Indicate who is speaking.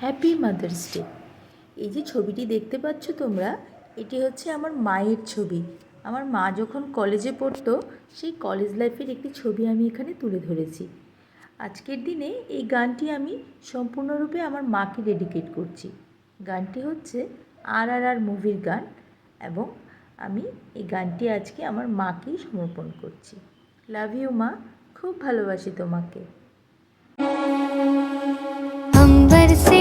Speaker 1: Happy mother's day. এই যে ছবিটি দেখতে পাচ্ছ তোমরা, এটি হচ্ছে আমার মায়ের ছবি। আমার মা যখন কলেজে পড়তো সেই কলেজ লাইফের একটি ছবি আমি এখানে তুলে ধরেছি। আজকের দিনে এই গানটি আমি সম্পূর্ণরূপে আমার মাকে ডেডিকেট করছি। গানটি হচ্ছে RRR মুভির গান এবং আমি এই গানটি আজকে আমার মাকেই সমর্পণ করছি। লাভ ইউ মা, খুব ভালোবাসি তোমাকে।
Speaker 2: अंबर से